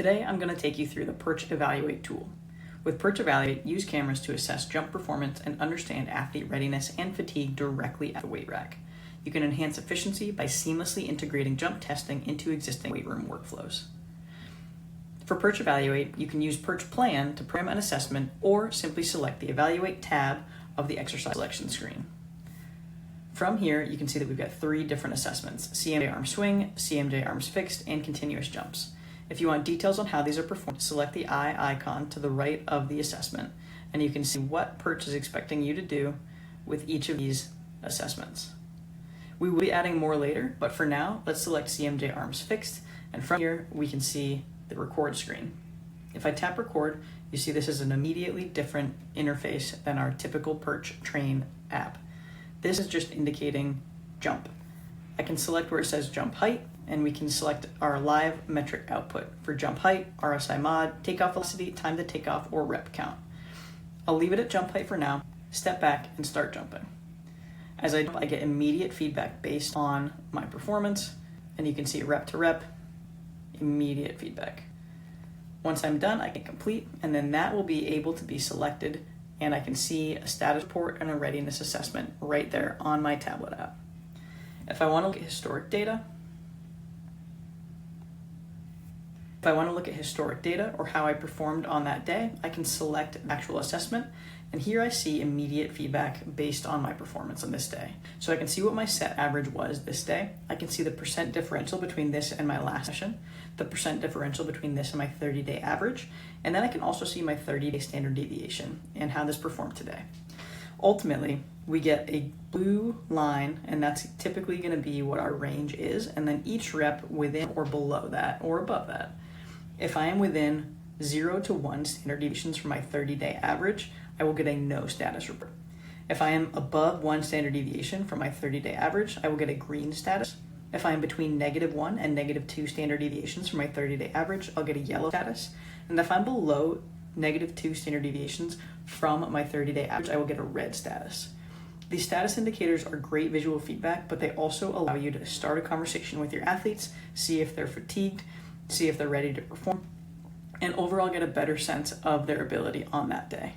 Today, I'm going to take you through the Perch EVALUATE tool. With Perch EVALUATE, use cameras to assess jump performance and understand athlete readiness and fatigue directly at the weight rack. You can enhance efficiency by seamlessly integrating jump testing into existing weight room workflows. For Perch EVALUATE, you can use Perch Plan to program an assessment or simply select the Evaluate tab of the exercise selection screen. From here, you can see that we've got 3 different assessments: CMJ arm swing, CMJ arms fixed, and continuous jumps. If you want details on how these are performed, select the eye icon to the right of the assessment, and you can see what Perch is expecting you to do with each of these assessments. We will be adding more later, but for now, let's select CMJ arms fixed, and from here, we can see the record screen. If I tap record, you see this is an immediately different interface than our typical Perch Train app. This is just indicating jump. I can select where it says jump height, and we can select our live metric output for jump height, RSI mod, takeoff velocity, time to takeoff, or rep count. I'll leave it at jump height for now, step back, and start jumping. As I jump, I get immediate feedback based on my performance, and you can see rep to rep, immediate feedback. Once I'm done, I can complete, and then that will be able to be selected, and I can see a status report and a readiness assessment right there on my tablet app. If I want to look at historic data, or how I performed on that day, I can select actual assessment, and here I see immediate feedback based on my performance on this day. So I can see what my set average was this day. I can see the percent differential between this and my last session, the percent differential between this and my 30-day average, and then I can also see my 30-day standard deviation and how this performed today. Ultimately, we get a blue line, and that's typically going to be what our range is, and then each rep within or below that or above that. If I am within 0 to 1 standard deviations from my 30-day average, I will get a no status report. If I am above 1 standard deviation from my 30-day average, I will get a green status. If I am between -1 and -2 standard deviations from my 30-day average, I'll get a yellow status. And if I'm below -2 standard deviations from my 30-day average, I will get a red status. These status indicators are great visual feedback, but they also allow you to start a conversation with your athletes, see if they're fatigued, see if they're ready to perform, and overall get a better sense of their ability on that day.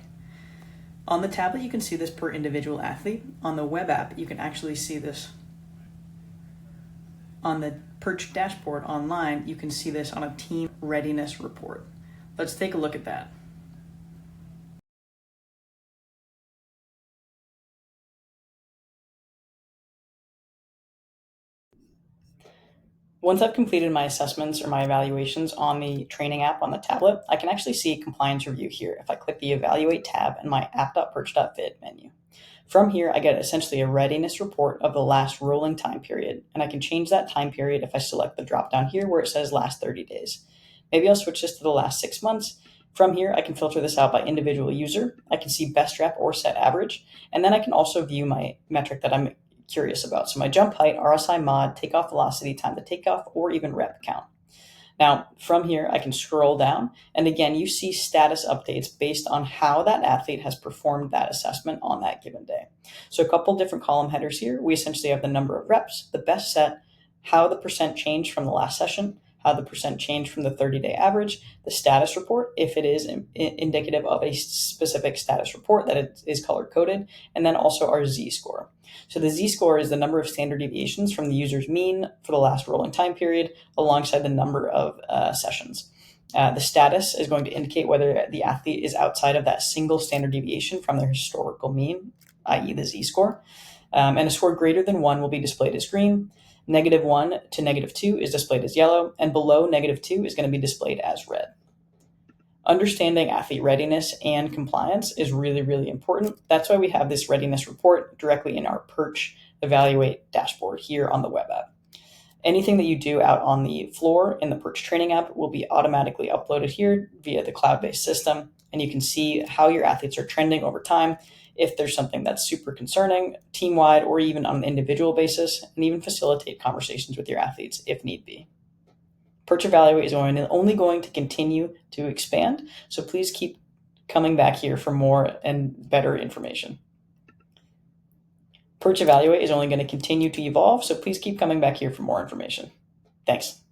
On the tablet, you can see this per individual athlete. On the web app, you can actually see this. On the Perch dashboard online, you can see this on a team readiness report. Let's take a look at that. Once I've completed my assessments or my evaluations on the training app on the tablet, I can actually see compliance review here if I click the Evaluate tab in my app.perch.fit menu. From here, I get essentially a readiness report of the last rolling time period, and I can change that time period if I select the drop down here where it says last 30 days. Maybe I'll switch this to the last 6 months. From here, I can filter this out by individual user. I can see best rep or set average, and then I can also view my metric that I'm curious about. So my jump height, RSI mod, takeoff velocity, time to takeoff, or even rep count. Now, from here, I can scroll down, and again, you see status updates based on how that athlete has performed that assessment on that given day. So a couple different column headers here. We essentially have the number of reps, the best set, how the percent changed from the last session, how the percent changed from the 30-day average, the status report, if it is indicative of a specific status report that it is color-coded, and then also our Z-score. So the Z-score is the number of standard deviations from the user's mean for the last rolling time period alongside the number of sessions. The status is going to indicate whether the athlete is outside of that single standard deviation from their historical mean, i.e. the Z-score. And a score greater than 1 will be displayed as green. -1 to -2 is displayed as yellow, and below -2 is going to be displayed as red. Understanding athlete readiness and compliance is really, really important. That's why we have this readiness report directly in our Perch EVALUATE dashboard here on the web app. Anything that you do out on the floor in the Perch training app will be automatically uploaded here via the cloud-based system, and you can see how your athletes are trending over time, if there's something that's super concerning, team-wide, or even on an individual basis, and even facilitate conversations with your athletes if need be. Perch EVALUATE is only going to continue to expand, so please keep coming back here for more and better information. Perch EVALUATE is only going to continue to evolve, so please keep coming back here for more information. Thanks.